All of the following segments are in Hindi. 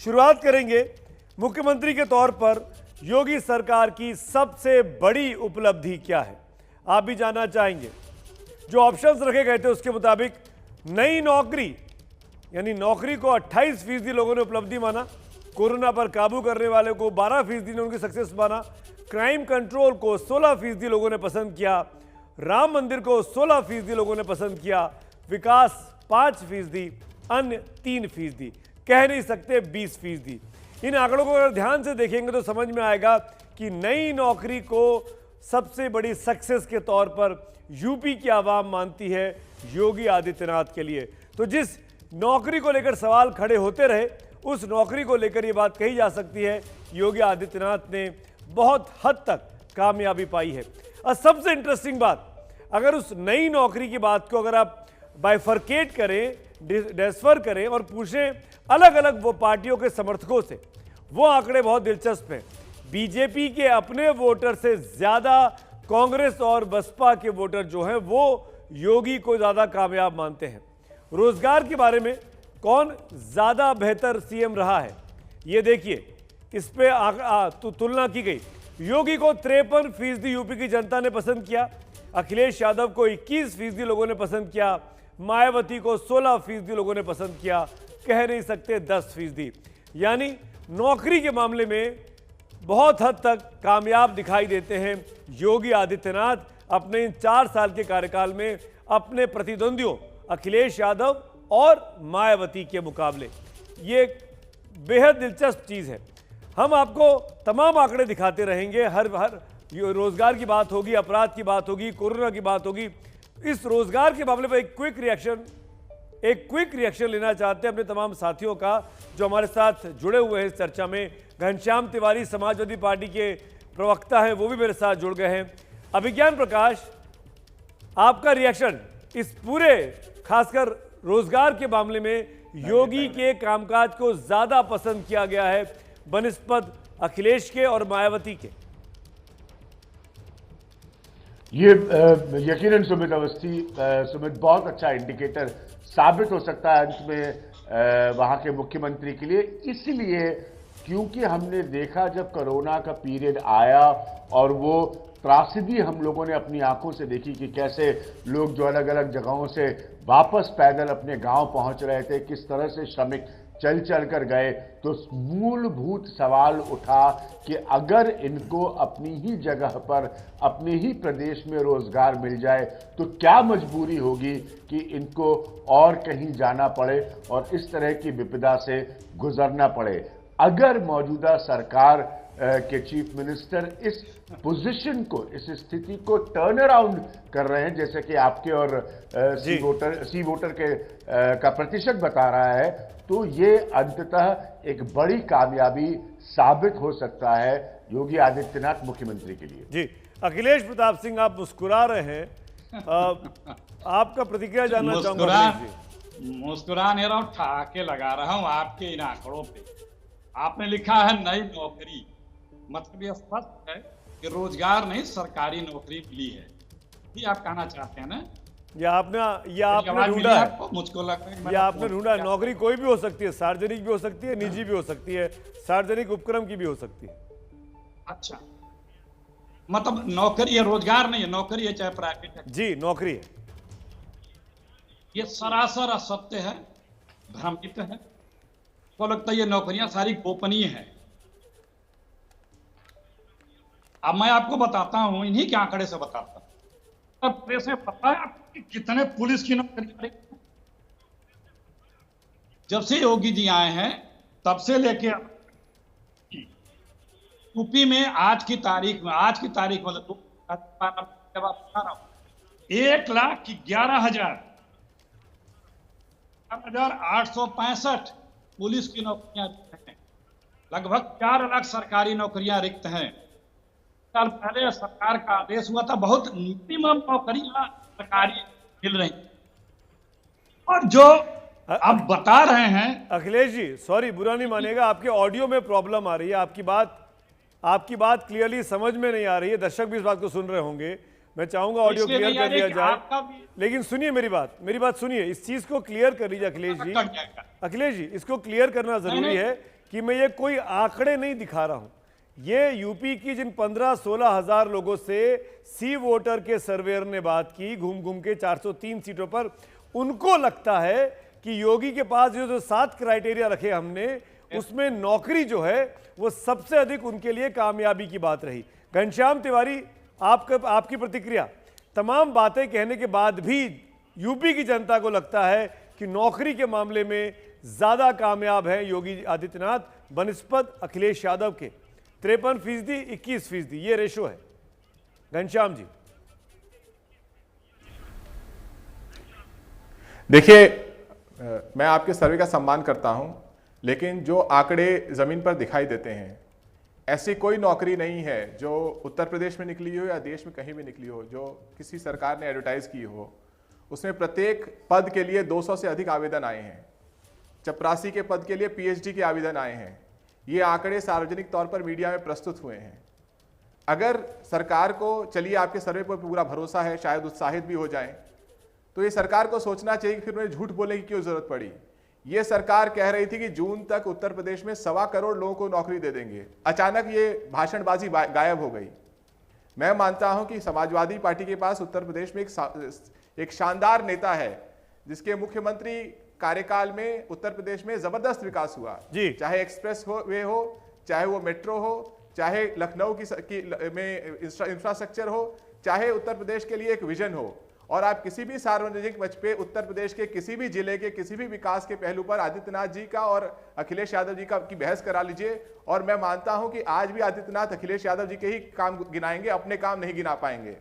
शुरुआत करेंगे मुख्यमंत्री के तौर पर योगी सरकार की सबसे बड़ी उपलब्धि क्या है, आप भी जानना चाहेंगे। जो ऑप्शंस रखे गए थे उसके मुताबिक नई नौकरी, यानी नौकरी को 28% लोगों ने उपलब्धि माना, कोरोना पर काबू करने वाले को 12% ने उनकी सक्सेस माना, क्राइम कंट्रोल को 16% लोगों ने पसंद किया, राम मंदिर को 16% लोगों ने पसंद किया, विकास 5%, अन्य 3%, कह नहीं सकते 20%। इन आंकड़ों को अगर ध्यान से देखेंगे तो समझ में आएगा कि नई नौकरी को सबसे बड़ी सक्सेस के तौर पर यूपी की आवाम मानती है योगी आदित्यनाथ के लिए। तो जिस नौकरी को लेकर सवाल खड़े होते रहे, उस नौकरी को लेकर यह बात कही जा सकती है योगी आदित्यनाथ ने बहुत हद तक कामयाबी पाई है। और सबसे इंटरेस्टिंग बात, अगर उस नई नौकरी की बात को अगर आप बाइफरकेट करें, डिस्फर करें और पूछें अलग अलग वो पार्टियों के समर्थकों से, वो आंकड़े बहुत दिलचस्प हैं। बीजेपी के अपने वोटर से ज्यादा कांग्रेस और बसपा के वोटर जो हैं वो योगी को ज्यादा कामयाब मानते हैं। रोजगार के बारे में कौन ज्यादा बेहतर सीएम रहा है, ये देखिए, इस पे तुलना की गई। योगी को 53% यूपी की जनता ने पसंद किया, अखिलेश यादव को 21% लोगों ने पसंद किया, मायावती को 16% लोगों ने पसंद किया, कह नहीं सकते 10%। यानी नौकरी के मामले में बहुत हद तक कामयाब दिखाई देते हैं योगी आदित्यनाथ अपने इन 4 साल के कार्यकाल में अपने प्रतिद्वंदियों अखिलेश यादव और मायावती के मुकाबले। ये बेहद दिलचस्प चीज़ है। हम आपको तमाम आंकड़े दिखाते रहेंगे, हर रोजगार की बात होगी, अपराध की बात होगी, कोरोना की बात होगी। इस रोजगार के मामले पर एक क्विक रिएक्शन लेना चाहते हैं अपने तमाम साथियों का जो हमारे साथ जुड़े हुए हैं इस चर्चा में। घनश्याम तिवारी समाजवादी पार्टी के प्रवक्ता हैं, वो भी मेरे साथ जुड़ गए हैं। अभिज्ञान प्रकाश, आपका रिएक्शन इस पूरे खासकर रोजगार के मामले में योगी के कामकाज को ज्यादा पसंद किया गया है बनिस्पत अखिलेश के और मायावती के। ये यकीनन सुमित अवस्थी, सुमित बहुत अच्छा इंडिकेटर साबित हो सकता है अंत में वहां के मुख्यमंत्री के लिए, इसलिए क्योंकि हमने देखा जब कोरोना का पीरियड आया और वो त्रासदी हम लोगों ने अपनी आंखों से देखी कि कैसे लोग जो अलग अलग जगहों से वापस पैदल अपने गांव पहुंच रहे थे, किस तरह से श्रमिक चल चल कर गए, तो मूलभूत सवाल उठा कि अगर इनको अपनी ही जगह पर अपने ही प्रदेश में रोजगार मिल जाए तो क्या मजबूरी होगी कि इनको और कहीं जाना पड़े और इस तरह की विपदा से गुजरना पड़े। अगर मौजूदा सरकार के चीफ मिनिस्टर इस पोजीशन को, इस स्थिति को टर्न अराउंड कर रहे हैं, जैसे कि आपके और सी वोटर के का प्रतिशत बता रहा है, तो ये अंततः एक बड़ी कामयाबी साबित हो सकता है योगी आदित्यनाथ मुख्यमंत्री के लिए। जी, अखिलेश प्रताप सिंह, आप मुस्कुरा रहे हैं, आपका प्रतिक्रिया जानना चाहूंगा। मुस्कुरा नहीं रहा हूं, ठहाके लगा रहा हूं आपके इन आंकड़ों पे। आपने लिखा है नई नौकरी, मतलब यह स्पष्ट है कि रोजगार नहीं सरकारी नौकरी मिली है, ये आप कहना चाहते हैं ना? या आपने ढूंढा है, मुझको लगता है या आपने ढूंढा है। नौकरी कोई भी हो सकती है, सार्वजनिक भी हो सकती है, निजी भी हो सकती है, सार्वजनिक उपक्रम की भी हो सकती है। अच्छा, मतलब नौकरी है, रोजगार नहीं है, नौकरी है चाहे प्राइवेट है। जी, नौकरी है। ये सरासर असत्य है, भ्रमित है। तो लगता है ये नौकरियां सारी गोपनीय है। अब मैं आपको बताता हूं, इन्हीं के आंकड़े से बताता हूं। अब प्रेस में पता है आपको कि कितने पुलिस की नौकरी, जब से योगी जी आए हैं तब से लेके यूपी में आज की तारीख में मतलब 1,11,865 पुलिस की नौकरियां रिक्त हैं, लगभग 4 लाख सरकारी नौकरियां रिक्त हैं। साल पहले सरकार का आदेश हुआ था, बहुत मिनिमम नौकरियां सरकारी मिल रही, और जो आप बता रहे हैं। अखिलेश जी, सॉरी, बुरा नहीं मानेगा, आपके ऑडियो में प्रॉब्लम आ रही है, आपकी बात क्लियरली समझ में नहीं आ रही है। दर्शक भी इस बात को सुन रहे होंगे, मैं चाहूंगा ऑडियो क्लियर कर दिया जाए। लेकिन सुनिए मेरी बात सुनिए, इस चीज को क्लियर कर लीजिए अखिलेश जी। इसको क्लियर करना जरूरी है कि मैं ये कोई आंकड़े नहीं दिखा रहा हूं, ये यूपी की जिन 15-16 हजार लोगों से सी वोटर के सर्वेयर ने बात की घूम घूम के 403 सीटों पर, उनको लगता है कि योगी के पास जो 7 क्राइटेरिया रखे हमने, उसमें नौकरी जो है वो सबसे अधिक उनके लिए कामयाबी की बात रही। घनश्याम तिवारी, आपकी प्रतिक्रिया, तमाम बातें कहने के बाद भी यूपी की जनता को लगता है कि नौकरी के मामले में ज्यादा कामयाब है योगी आदित्यनाथ बनिस्पत अखिलेश यादव के। 53% 21% ये रेशो है। घनश्याम जी, देखिए, मैं आपके सर्वे का सम्मान करता हूं, लेकिन जो आंकड़े जमीन पर दिखाई देते हैं, ऐसी कोई नौकरी नहीं है जो उत्तर प्रदेश में निकली हो या देश में कहीं भी निकली हो जो किसी सरकार ने एडवर्टाइज की हो। उसमें प्रत्येक पद के लिए 200 से अधिक आवेदन आए हैं। चपरासी के पद के लिए पीएचडी के आवेदन आए हैं। ये आंकड़े सार्वजनिक तौर पर मीडिया में प्रस्तुत हुए हैं। अगर सरकार को, चलिए आपके सर्वे पर पूरा भरोसा है, शायद उत्साहित भी हो जाएं, तो ये सरकार को सोचना चाहिए कि फिर उन्हें झूठ बोलने की क्यों जरूरत पड़ी। ये सरकार कह रही थी कि जून तक उत्तर प्रदेश में 1.25 करोड़ लोगों को नौकरी दे देंगे। अचानक ये भाषणबाजी गायब हो गई। मैं मानता हूं कि समाजवादी पार्टी के पास उत्तर प्रदेश में एक शानदार नेता है जिसके मुख्यमंत्री कार्यकाल में उत्तर प्रदेश में जबरदस्त विकास हुआ। चाहे एक्सप्रेस वे हो, चाहे वो मेट्रो हो, चाहे लखनऊ में इंफ्रास्ट्रक्चर हो, चाहे उत्तर प्रदेश के लिए एक विजन हो। और आप किसी भी सार्वजनिक मंच पे उत्तर प्रदेश के किसी भी जिले के किसी भी विकास के पहलू पर आदित्यनाथ जी का और अखिलेश यादव जी की बहस करा लीजिए, और मैं मानता हूं कि आज भी आदित्यनाथ अखिलेश यादव जी के ही काम गिनाएंगे, अपने काम नहीं गिना पाएंगे।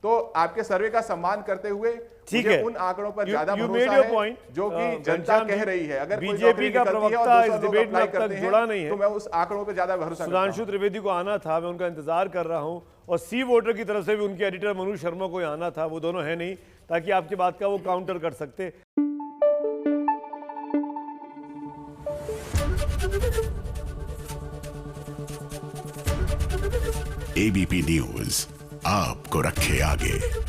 तो आपके सर्वे का सम्मान करते हुए मुझे उन आंकड़ों पर ज्यादा भरोसा है जो कि जनता कह रही है। अगर बीजेपी का प्रवक्ता इस डिबेट में अब तक जुड़ा नहीं है, तो मैं उस आंकड़ों पर ज्यादा भरोसा। सुधांशु त्रिवेदी को आना था, मैं उनका इंतजार कर रहा हूं, और सी वोटर की तरफ से भी उनके एडिटर मनु शर्मा को आना था, वो दोनों है नहीं, ताकि आपकी बात का वो काउंटर कर सकते। एबीपी न्यूज आपको रखे आगे।